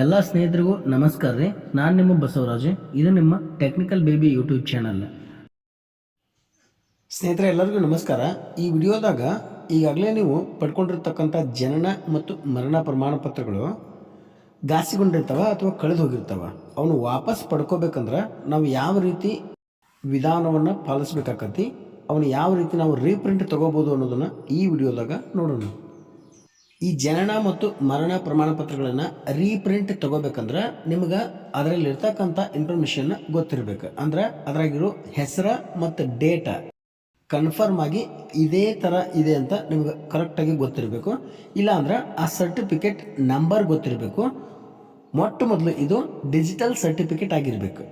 ಎಲ್ಲ ಸ್ನೇಹಿತರಿಗೂ ನಮಸ್ಕಾರ ರೀ. ನಾನು ನಿಮ್ಮ ಬಸವರಾಜ್. ಇದು ನಿಮ್ಮ ಟೆಕ್ನಿಕಲ್ ಬೇಬಿ ಯೂಟ್ಯೂಬ್ ಚಾನಲ್. ಸ್ನೇಹಿತರೆ ಎಲ್ಲರಿಗೂ ನಮಸ್ಕಾರ. ಈ ವಿಡಿಯೋದಾಗ ಈಗಾಗಲೇ ನೀವು ಪಡ್ಕೊಂಡಿರ್ತಕ್ಕಂಥ ಜನನ ಮತ್ತು ಮರಣ ಪ್ರಮಾಣ ಪತ್ರಗಳು ಗಾಸಿಗೊಂಡಿರ್ತಾವ ಅಥವಾ ಕಳೆದು ಹೋಗಿರ್ತಾವ. ಅವನು ವಾಪಸ್ ಪಡ್ಕೋಬೇಕಂದ್ರೆ ನಾವು ಯಾವ ರೀತಿ ವಿಧಾನವನ್ನು ಪಾಲಿಸ್ಬೇಕಾಕತಿ, ಅವನು ಯಾವ ರೀತಿ ನಾವು ರೀಪ್ರಿಂಟ್ ತೊಗೋಬೋದು ಅನ್ನೋದನ್ನು ಈ ವಿಡಿಯೋದಾಗ ನೋಡೋಣ. ಈ ಜನನ ಮತ್ತು ಮರಣ ಪ್ರಮಾಣ ಪತ್ರಗಳನ್ನು ರೀಪ್ರಿಂಟ್ ತಗೋಬೇಕಂದ್ರೆ ನಿಮ್ಗೆ ಅದರಲ್ಲಿರ್ತಕ್ಕಂಥ ಇನ್ಫಾರ್ಮೇಷನ್ ಗೊತ್ತಿರಬೇಕು. ಅಂದ್ರೆ ಅದ್ರಾಗಿರೋ ಹೆಸರು ಮತ್ತು ಡೇಟಾ ಕನ್ಫರ್ಮ್ ಆಗಿ ಇದೇ ಥರ ಇದೆ ಅಂತ ನಿಮ್ಗೆ ಕರೆಕ್ಟಾಗಿ ಗೊತ್ತಿರಬೇಕು. ಇಲ್ಲ ಅಂದ್ರೆ ಆ ಸರ್ಟಿಫಿಕೇಟ್ ನಂಬರ್ ಗೊತ್ತಿರಬೇಕು. ಮೊಟ್ಟ ಮೊದಲು ಇದು ಡಿಜಿಟಲ್ ಸರ್ಟಿಫಿಕೇಟ್ ಆಗಿರಬೇಕು.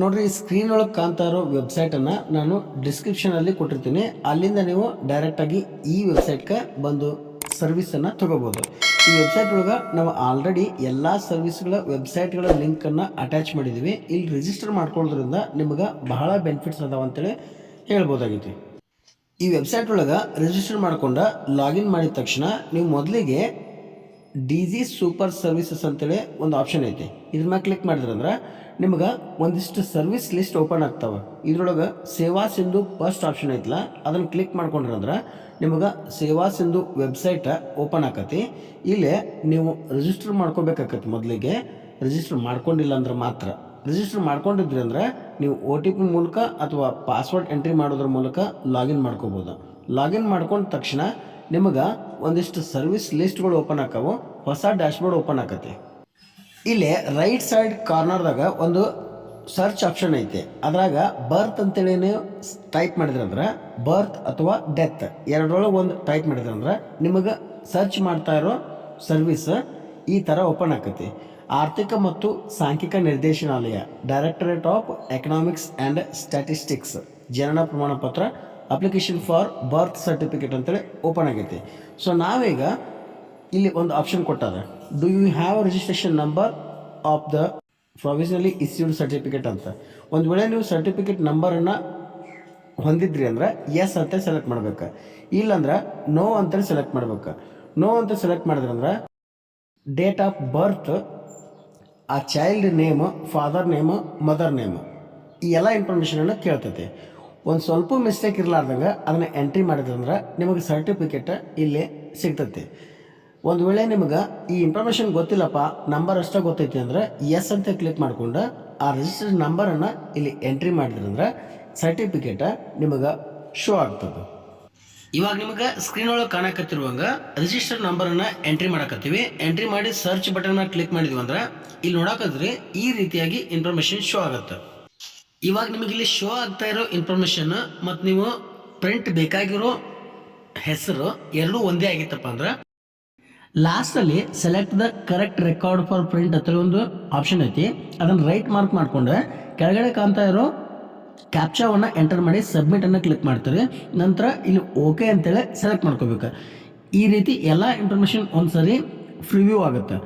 ನೋಡ್ರಿ, ಈ ಸ್ಕ್ರೀನ್ ಒಳಗೆ ಕಾಣ್ತಾ ಇರೋ ವೆಬ್ಸೈಟನ್ನು ನಾನು ಡಿಸ್ಕ್ರಿಪ್ಷನಲ್ಲಿ ಕೊಟ್ಟಿರ್ತೀನಿ. ಅಲ್ಲಿಂದ ನೀವು ಡೈರೆಕ್ಟಾಗಿ ಈ ವೆಬ್ಸೈಟ್ಗೆ ಬಂದು ಸರ್ವಿಸನ್ನು ತೊಗೋಬೋದು. ಈ ವೆಬ್ಸೈಟ್ ಒಳಗೆ ನಾವು ಆಲ್ರೆಡಿ ಎಲ್ಲ ಸರ್ವಿಸ್ಗಳ ವೆಬ್ಸೈಟ್ಗಳ ಲಿಂಕನ್ನು ಅಟ್ಯಾಚ್ ಮಾಡಿದ್ದೀವಿ. ಇಲ್ಲಿ ರಿಜಿಸ್ಟರ್ ಮಾಡ್ಕೊಳ್ಳೋದ್ರಿಂದ ನಿಮ್ಗೆ ಬಹಳ ಬೆನಿಫಿಟ್ಸ್ ಅದಾವ ಅಂತೇಳಿ ಹೇಳ್ಬೋದಾಗೈತಿ. ಈ ವೆಬ್ಸೈಟ್ ಒಳಗೆ ರಿಜಿಸ್ಟರ್ ಮಾಡ್ಕೊಂಡು ಲಾಗಿನ್ ಮಾಡಿದ ತಕ್ಷಣ ನೀವು ಮೊದಲಿಗೆ ಡಿಜಿ ಸೂಪರ್ ಸರ್ವಿಸಸ್ ಅಂತೇಳಿ ಒಂದು ಆಪ್ಷನ್ ಐತಿ. ಇದ್ರ ಮೇಲೆ ಕ್ಲಿಕ್ ಮಾಡಿದ್ರಂದ್ರೆ ನಿಮ್ಗೆ ಒಂದಿಷ್ಟು ಸರ್ವಿಸ್ ಲಿಸ್ಟ್ ಓಪನ್ ಆಗ್ತಾವೆ. ಇದ್ರೊಳಗೆ ಸೇವಾ ಸಿಂಧು ಫಸ್ಟ್ ಆಪ್ಷನ್ ಐತಲ್ಲ, ಅದನ್ನು ಕ್ಲಿಕ್ ಮಾಡ್ಕೊಂಡ್ರಂದ್ರೆ ನಿಮಗೆ ಸೇವಾ ಸಿಂಧು ವೆಬ್ಸೈಟ್ ಓಪನ್ ಆಕತಿ. ಇಲ್ಲೇ ನೀವು ರಿಜಿಸ್ಟರ್ ಮಾಡ್ಕೋಬೇಕಾಕತಿ. ಮೊದಲಿಗೆ ರಿಜಿಸ್ಟರ್ ಮಾಡ್ಕೊಂಡಿಲ್ಲ ಅಂದ್ರೆ ಮಾತ್ರ. ರಿಜಿಸ್ಟರ್ ಮಾಡ್ಕೊಂಡಿದ್ರಿ ಅಂದ್ರೆ ನೀವು OTP ಮೂಲಕ ಅಥವಾ ಪಾಸ್ವರ್ಡ್ ಎಂಟ್ರಿ ಮಾಡೋದ್ರ ಮೂಲಕ ಲಾಗಿನ್ ಮಾಡ್ಕೋಬೋದು. ಲಾಗಿನ್ ಮಾಡ್ಕೊಂಡ ತಕ್ಷಣ ನಿಮಗೆ ಒಂದಿಷ್ಟು ಸರ್ವಿಸ್ ಲಿಸ್ಟ್ಗಳು ಓಪನ್ ಆಕಾವು. ಹೊಸ ಡ್ಯಾಶ್ಬೋರ್ಡ್ ಓಪನ್ ಆಕತಿ. ಇಲ್ಲಿ ರೈಟ್ ಸೈಡ್ ಕಾರ್ನರ್ದಾಗ ಒಂದು ಸರ್ಚ್ ಆಪ್ಷನ್ ಐತೆ. ಅದ್ರಾಗ ಬರ್ತ್ ಅಂತೇಳಿ ನೀವು ಟೈಪ್ ಮಾಡಿದ್ರಂದ್ರೆ ಬರ್ತ್ ಅಥವಾ ಡೆತ್ ಎರಡರೊಳಗೆ ಒಂದು ಟೈಪ್ ಮಾಡಿದ್ರಂದ್ರೆ ನಿಮಗೆ ಸರ್ಚ್ ಮಾಡ್ತಾ ಇರೋ ಸರ್ವಿಸ್ ಈ ಥರ ಓಪನ್ ಆಕತಿ. ಆರ್ಥಿಕ ಮತ್ತು ಸಾಂಖ್ಯಿಕ ನಿರ್ದೇಶನಾಲಯ, directorate of economics and statistics, ಜನನ ಪ್ರಮಾಣ ಪತ್ರ ಅಪ್ಲಿಕೇಶನ್ ಫಾರ್ ಬರ್ತ್ ಸರ್ಟಿಫಿಕೇಟ್ ಅಂತೇಳಿ ಓಪನ್ ಆಗೈತಿ. ಸೊ ನಾವೀಗ ಇಲ್ಲಿ ಒಂದು ಆಪ್ಷನ್ ಕೊಟ್ಟಾರೆ, do you have registration number of the provisionally issued certificate ಅಂತ. ಒಂದು ವೇಳೆ ನೀವು ಸರ್ಟಿಫಿಕೇಟ್ ನಂಬರನ್ನು ಹೊಂದಿದ್ರಿ ಅಂದ್ರೆ ಎಸ್ ಅಂತ ಸೆಲೆಕ್ಟ್ ಮಾಡ್ಬೇಕು. ಇಲ್ಲಂದ್ರೆ ನೋ ಅಂತೇಳಿ ಸೆಲೆಕ್ಟ್ ಮಾಡ್ಬೇಕು. ನೋ ಅಂತ ಸೆಲೆಕ್ಟ್ ಮಾಡಿದ್ರಂದ್ರೆ ಡೇಟ್ ಆಫ್ ಬರ್ತ್, ಆ child name, father name, mother name, ಈ ಎಲ್ಲ ಇನ್ಫಾರ್ಮೇಷನನ್ನು ಕೇಳ್ತೈತಿ. ಒಂದು ಸ್ವಲ್ಪ ಮಿಸ್ಟೇಕ್ ಇರಲಾರ್ದಂಗೆ ಅದನ್ನು ಎಂಟ್ರಿ ಮಾಡಿದ್ರಂದ್ರೆ ನಿಮಗೆ ಸರ್ಟಿಫಿಕೇಟ್ ಇಲ್ಲಿ ಸಿಗ್ತೈತಿ. ಒಂದು ವೇಳೆ ನಿಮ್ಗೆ ಈ ಇನ್ಫಾರ್ಮೇಷನ್ ಗೊತ್ತಿಲ್ಲಪ್ಪ, ನಂಬರ್ ಅಷ್ಟೇ ಗೊತ್ತೈತಿ ಅಂದ್ರೆ ಎಸ್ ಅಂತ ಕ್ಲಿಕ್ ಮಾಡ್ಕೊಂಡು ಆ ರಿಜಿಸ್ಟರ್ಡ್ ನಂಬರನ್ನು ಇಲ್ಲಿ ಎಂಟ್ರಿ ಮಾಡಿದ್ರಂದ್ರೆ ಸರ್ಟಿಫಿಕೇಟ್ ನಿಮಗೆ ಶೋ ಆಗ್ತದೆ. ಇವಾಗ ನಿಮಗೆ ಸ್ಕ್ರೀನ್ ಒಳಗೆ ಕಾಣಕತ್ತಿರುವಂಗೆ ರಿಜಿಸ್ಟರ್ ನಂಬರನ್ನು ಎಂಟ್ರಿ ಮಾಡಕತ್ತೀವಿ. ಎಂಟ್ರಿ ಮಾಡಿ ಸರ್ಚ್ ಬಟನ್ನ ಕ್ಲಿಕ್ ಮಾಡಿದ್ವಿ ಅಂದ್ರೆ ಇಲ್ಲಿ ನೋಡಕತ್ತೀರಿ ಈ ರೀತಿಯಾಗಿ ಇನ್ಫಾರ್ಮೇಷನ್ ಶೋ ಆಗುತ್ತೆ. ಇವಾಗ ನಿಮಗೆ ಇಲ್ಲಿ ಶೋ ಆಗ್ತಾ ಇರೋ ಇನ್ಫಾರ್ಮೇಷನ್ ಮತ್ತು ನೀವು ಪ್ರಿಂಟ್ ಬೇಕಾಗಿರೋ ಹೆಸರು ಎರಡೂ ಒಂದೇ ಆಗಿತ್ತಪ್ಪ ಅಂದ್ರೆ ಲಾಸ್ಟಲ್ಲಿ select the correct record for print ಅಂತೇಳಿ ಒಂದು ಆಪ್ಷನ್ ಐತಿ. ಅದನ್ನು ರೈಟ್ ಮಾರ್ಕ್ ಮಾಡಿಕೊಂಡು ಕೆಳಗಡೆ ಕಾಣ್ತಾ ಇರೋ ಕ್ಯಾಪ್ಚಾವನ್ನು ಎಂಟರ್ ಮಾಡಿ ಸಬ್ಮಿಟನ್ನು ಕ್ಲಿಕ್ ಮಾಡ್ತೀರಿ. ನಂತರ ಇಲ್ಲಿ ಓಕೆ ಅಂತೇಳಿ ಸೆಲೆಕ್ಟ್ ಮಾಡ್ಕೋಬೇಕು. ಈ ರೀತಿ ಎಲ್ಲ ಇನ್ಫಾರ್ಮೇಷನ್ ಒಂದು ಸರಿ ಪ್ರಿವ್ಯೂ ಆಗುತ್ತೆ.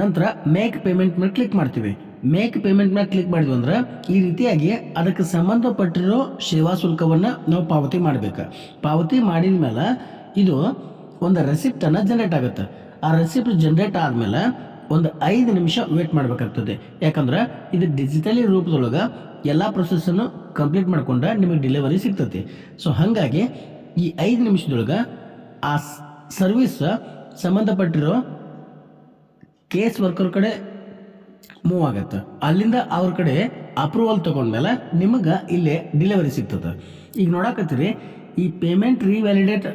ನಂತರ ಮೇಕ್ ಪೇಮೆಂಟ್ ಮೇಲೆ ಕ್ಲಿಕ್ ಮಾಡ್ತೀವಿ. ಮೇಕ್ ಪೇಮೆಂಟ್ ಮೇಲೆ ಕ್ಲಿಕ್ ಮಾಡಿದ್ವಿ ಅಂದ್ರೆ ಈ ರೀತಿಯಾಗಿ ಅದಕ್ಕೆ ಸಂಬಂಧಪಟ್ಟಿರೋ ಸೇವಾ ಶುಲ್ಕವನ್ನು ನಾವು ಪಾವತಿ ಮಾಡಬೇಕು. ಪಾವತಿ ಮಾಡಿದ ಮೇಲೆ ಇದು ಒಂದು ರೆಸಿಪ್ಟನ್ನು ಜನರೇಟ್ ಆಗುತ್ತೆ. ಆ ರೆಸಿಪ್ಟ್ ಜನರೇಟ್ ಆದಮೇಲೆ ಒಂದು 5 ನಿಮಿಷ ವೇಟ್ ಮಾಡಬೇಕಾಗ್ತದೆ. ಯಾಕಂದ್ರೆ ಇದು ಡಿಜಿಟಲಿ ರೂಪದೊಳಗೆ ಎಲ್ಲ ಪ್ರೊಸೆಸನ್ನು ಕಂಪ್ಲೀಟ್ ಮಾಡ್ಕೊಂಡ್ರೆ ನಿಮಗೆ ಡೆಲಿವರಿ ಸಿಗ್ತೈತಿ. ಸೊ ಹಾಗಾಗಿ ಈ 5 ನಿಮಿಷದೊಳಗೆ ಆ ಸರ್ವಿಸ್ ಸಂಬಂಧಪಟ್ಟಿರೋ ಕೇಸ್ ವರ್ಕರ್ ಕಡೆ ಮೂವ್ ಆಗುತ್ತೆ. ಅಲ್ಲಿಂದ ಅವ್ರ ಕಡೆ ಅಪ್ರೂವಲ್ ತೊಗೊಂಡ್ಮೇಲೆ ನಿಮಗೆ ಇಲ್ಲೇ ಡೆಲಿವರಿ ಸಿಗ್ತದೆ. ಈಗ ನೋಡಕತ್ತೀರಿ ಈ ಪೇಮೆಂಟ್ ರಿವ್ಯಾಲಿಡೇಟ್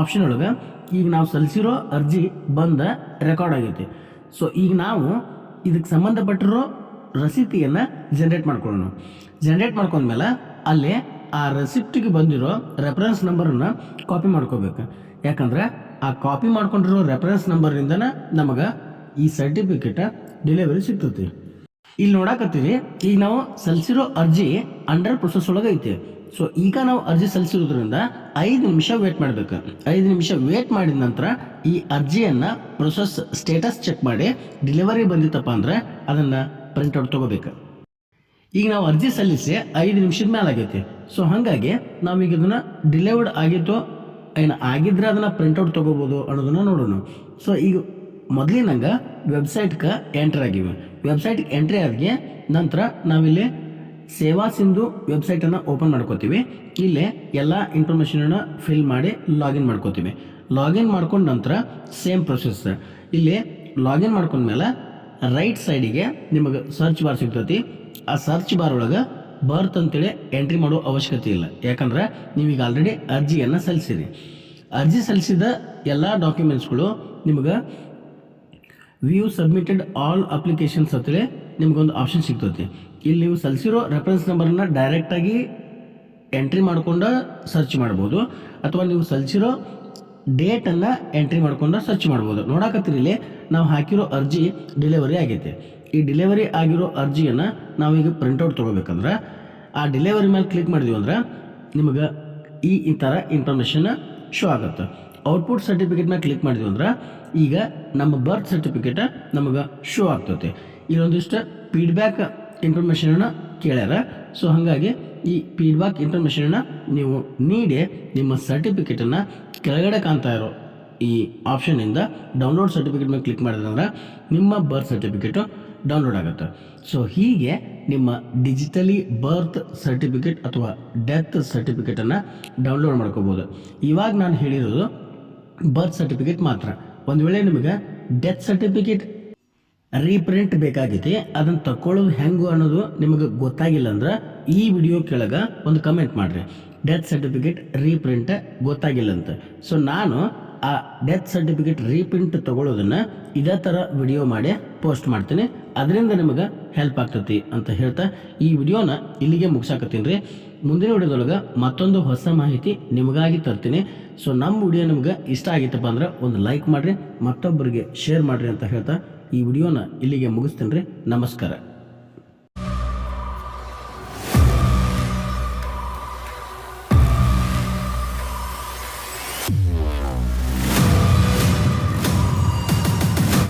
ಆಪ್ಷನ್ ಒಳಗೆ ಈಗ ನಾವು ಸಲ್ಲಿಸಿರೋ ಅರ್ಜಿ ಬಂದ ರೆಕಾರ್ಡ್ ಆಗೈತಿ. ಸೊ ಈಗ ನಾವು ಇದಕ್ಕೆ ಸಂಬಂಧಪಟ್ಟಿರೋ ರಸೀತಿಯನ್ನು ಜನರೇಟ್ ಮಾಡ್ಕೊಳ್ಳೋಣ. ಜನರೇಟ್ ಮಾಡ್ಕೊಂಡ್ಮೇಲೆ ಅಲ್ಲಿ ಆ ರೆಸಿಪ್ಟಿಗೆ ಬಂದಿರೋ ರೆಫರೆನ್ಸ್ ನಂಬರನ್ನು ಕಾಪಿ ಮಾಡ್ಕೋಬೇಕು. ಯಾಕಂದರೆ ಆ ಕಾಪಿ ಮಾಡ್ಕೊಂಡಿರೋ ರೆಫರೆನ್ಸ್ ನಂಬರ್ನಿಂದನೇ ನಮಗೆ ಈ ಸರ್ಟಿಫಿಕೇಟ್ ಡೆಲಿವರಿ ಸಿಗ್ತೈತಿ. ಇಲ್ಲಿ ನೋಡಕತ್ತೀವಿ ಈಗ ನಾವು ಸಲ್ಲಿಸಿರೋ ಅರ್ಜಿ ಅಂಡರ್ ಪ್ರೊಸೆಸ್ ಒಳಗೆ ಐತಿ. ಸೊ ಈಗ ನಾವು ಅರ್ಜಿ ಸಲ್ಲಿಸಿರೋದ್ರಿಂದ 5 ನಿಮಿಷ ವೇಟ್ ಮಾಡಬೇಕು. 5 ನಿಮಿಷ ವೇಟ್ ಮಾಡಿದ ನಂತರ ಈ ಅರ್ಜಿಯನ್ನು ಪ್ರೊಸೆಸ್ ಸ್ಟೇಟಸ್ ಚೆಕ್ ಮಾಡಿ ಡೆಲಿವರಿ ಬಂದಿತ್ತಪ್ಪ ಅಂದರೆ ಅದನ್ನು ಪ್ರಿಂಟ್ಔಟ್ ತೊಗೋಬೇಕು. ಈಗ ನಾವು ಅರ್ಜಿ ಸಲ್ಲಿಸಿ 5 ನಿಮಿಷದ ಮೇಲೆ ಆಗೈತಿ. ಸೊ ಹಾಗಾಗಿ ನಾವೀಗ ಇದನ್ನು ಡೆಲಿವರ್ಡ್ ಆಗಿತ್ತೋ ಏನು ಆಗಿದ್ರೆ ಅದನ್ನು ಪ್ರಿಂಟ್ಔಟ್ ತೊಗೋಬೋದು ಅನ್ನೋದನ್ನು ನೋಡೋಣ. ಸೊ ಈಗ ಮೊದಲಿನಂಗೆ ವೆಬ್ಸೈಟ್ಗೆ ಎಂಟ್ರ್ ಆಗಿವೆ. ವೆಬ್ಸೈಟ್ಗೆ ಎಂಟ್ರಿ ಆಗಿ ನಂತರ ನಾವಿಲ್ಲಿ ಸೇವಾ ಸಿಂಧು ವೆಬ್ಸೈಟನ್ನು ಓಪನ್ ಮಾಡ್ಕೋತೀವಿ. ಇಲ್ಲೇ ಎಲ್ಲ ಇನ್ಫಾರ್ಮೇಷನನ್ನು ಫಿಲ್ ಮಾಡಿ ಲಾಗಿನ್ ಮಾಡ್ಕೋತೀವಿ. ಲಾಗಿನ್ ಮಾಡ್ಕೊಂಡ ನಂತರ ಸೇಮ್ ಪ್ರೊಸೆಸ್. ಇಲ್ಲಿ ಲಾಗಿನ್ ಮಾಡ್ಕೊಂಡ್ಮೇಲೆ ರೈಟ್ ಸೈಡಿಗೆ ನಿಮಗೆ ಸರ್ಚ್ ಬಾರ್ ಸಿಗ್ತೈತಿ. ಆ ಸರ್ಚ್ ಬಾರ್ ಒಳಗೆ ಬರ್ತ್ ಅಂತೇಳಿ ಎಂಟ್ರಿ ಮಾಡೋ ಅವಶ್ಯಕತೆ ಇಲ್ಲ, ಯಾಕಂದ್ರೆ ನೀವೀಗ ಆಲ್ರೆಡಿ ಅರ್ಜಿಯನ್ನು ಸಲ್ಲಿಸಿರಿ. ಅರ್ಜಿ ಸಲ್ಲಿಸಿದ ಎಲ್ಲ ಡಾಕ್ಯುಮೆಂಟ್ಸ್ಗಳು ನಿಮಗೆ ವ್ಯೂ ಸಬ್ಮಿಟೆಡ್ ಆಲ್ ಅಪ್ಲಿಕೇಶನ್ಸ್ ಅಂತೇಳಿ ನಿಮಗೊಂದು ಆಪ್ಷನ್ ಸಿಗ್ತೈತಿ. ಇಲ್ಲಿ ನೀವು ಸಲ್ಲಿಸಿರೋ ರೆಫರೆನ್ಸ್ ನಂಬರನ್ನು ಡೈರೆಕ್ಟಾಗಿ ಎಂಟ್ರಿ ಮಾಡ್ಕೊಂಡು ಸರ್ಚ್ ಮಾಡ್ಬೋದು, ಅಥವಾ ನೀವು ಸಲ್ಲಿಸಿರೋ ಡೇಟನ್ನು ಎಂಟ್ರಿ ಮಾಡ್ಕೊಂಡು ಸರ್ಚ್ ಮಾಡ್ಬೋದು. ನೋಡಕತ್ತೀರಿ ಇಲ್ಲಿ ನಾವು ಹಾಕಿರೋ ಅರ್ಜಿ ಡಿಲಿವರಿ ಆಗೈತೆ. ಈ ಡಿಲಿವರಿ ಆಗಿರೋ ಅರ್ಜಿಯನ್ನು ನಾವೀಗ ಪ್ರಿಂಟೌಟ್ ತೊಗೋಬೇಕಂದ್ರೆ ಆ ಡಿಲಿವರಿ ಮೇಲೆ ಕ್ಲಿಕ್ ಮಾಡಿದ್ವಿ ಅಂದ್ರೆ ನಿಮಗೆ ಈ ಥರ ಇನ್ಫಾರ್ಮೇಷನ್ ಶೋ ಆಗುತ್ತೆ. ಔಟ್ಪುಟ್ ಸರ್ಟಿಫಿಕೇಟ್ ಮೇಲೆ ಕ್ಲಿಕ್ ಮಾಡಿದ್ವಿ ಅಂದ್ರೆ ಈಗ ನಮ್ಮ ಬರ್ತ್ ಸರ್ಟಿಫಿಕೇಟ್ ನಮಗೆ ಶೋ ಆಗ್ತೈತೆ. ಇಲ್ಲೊಂದಿಷ್ಟು ಫೀಡ್ಬ್ಯಾಕ್ ಇನ್ಫಾರ್ಮೇಷನನ್ನು ಕೇಳ್ಯಾರ. ಸೊ ಹಾಗಾಗಿ ಈ ಫೀಡ್ಬ್ಯಾಕ್ ಇನ್ಫಾರ್ಮೇಷನನ್ನು ನೀವು ನೀಡಿ ನಿಮ್ಮ ಸರ್ಟಿಫಿಕೇಟನ್ನು ಕೆಳಗಡೆ ಕಾಣ್ತಾ ಇರೋ ಈ ಆಪ್ಷನಿಂದ ಡೌನ್ಲೋಡ್ ಸರ್ಟಿಫಿಕೇಟ್ ಮೇಲೆ ಕ್ಲಿಕ್ ಮಾಡಿದ್ರೆ ನಿಮ್ಮ ಬರ್ತ್ ಸರ್ಟಿಫಿಕೇಟು ಡೌನ್ಲೋಡ್ ಆಗುತ್ತೆ. ಸೊ ಹೀಗೆ ನಿಮ್ಮ ಡಿಜಿಟಲಿ ಬರ್ತ್ ಸರ್ಟಿಫಿಕೇಟ್ ಅಥವಾ ಡೆತ್ ಸರ್ಟಿಫಿಕೇಟನ್ನು ಡೌನ್ಲೋಡ್ ಮಾಡ್ಕೋಬೋದು. ಇವಾಗ ನಾನು ಹೇಳಿರೋದು ಬರ್ತ್ ಸರ್ಟಿಫಿಕೇಟ್ ಮಾತ್ರ. ಒಂದು ವೇಳೆ ನಿಮಗೆ ಡೆತ್ ಸರ್ಟಿಫಿಕೇಟ್ ರೀಪ್ರಿಂಟ್ ಬೇಕಾಗೈತಿ, ಅದನ್ನು ತಗೊಳ್ಳೋದು ಹೆಂಗು ಅನ್ನೋದು ನಿಮಗೆ ಗೊತ್ತಾಗಿಲ್ಲ ಅಂದ್ರೆ ಈ ವಿಡಿಯೋ ಕೆಳಗೆ ಒಂದು ಕಮೆಂಟ್ ಮಾಡಿರಿ, ಡೆತ್ ಸರ್ಟಿಫಿಕೇಟ್ ರೀಪ್ರಿಂಟ್ ಗೊತ್ತಾಗಿಲ್ಲ ಅಂತ. ಸೊ ನಾನು ಆ ಡೆತ್ ಸರ್ಟಿಫಿಕೇಟ್ ರೀಪ್ರಿಂಟ್ ತಗೊಳ್ಳೋದನ್ನು ಇದೇ ಥರ ವಿಡಿಯೋ ಮಾಡಿ ಪೋಸ್ಟ್ ಮಾಡ್ತೀನಿ, ಅದರಿಂದ ನಿಮಗೆ ಹೆಲ್ಪ್ ಆಗ್ತೈತಿ ಅಂತ ಹೇಳ್ತಾ ಈ ವಿಡಿಯೋನ ಇಲ್ಲಿಗೆ ಮುಗಿಸಾಕತ್ತೀನಿ ರೀ. ಮುಂದಿನ ವಿಡಿಯೋದೊಳಗೆ ಮತ್ತೊಂದು ಹೊಸ ಮಾಹಿತಿ ನಿಮಗಾಗಿ ತರ್ತೀನಿ. ಸೊ ನಮ್ಮ ವಿಡಿಯೋ ನಿಮ್ಗೆ ಇಷ್ಟ ಆಗಿತ್ತಪ್ಪ ಅಂದ್ರೆ ಒಂದು ಲೈಕ್ ಮಾಡಿರಿ, ಮತ್ತೊಬ್ಬರಿಗೆ ಶೇರ್ ಮಾಡಿರಿ ಅಂತ ಹೇಳ್ತಾ ಈ ವಿಡಿಯೋನ ಇಲ್ಲಿಗೆ ಮುಗಿಸ್ತೀನಿ ರೀ. ನಮಸ್ಕಾರ.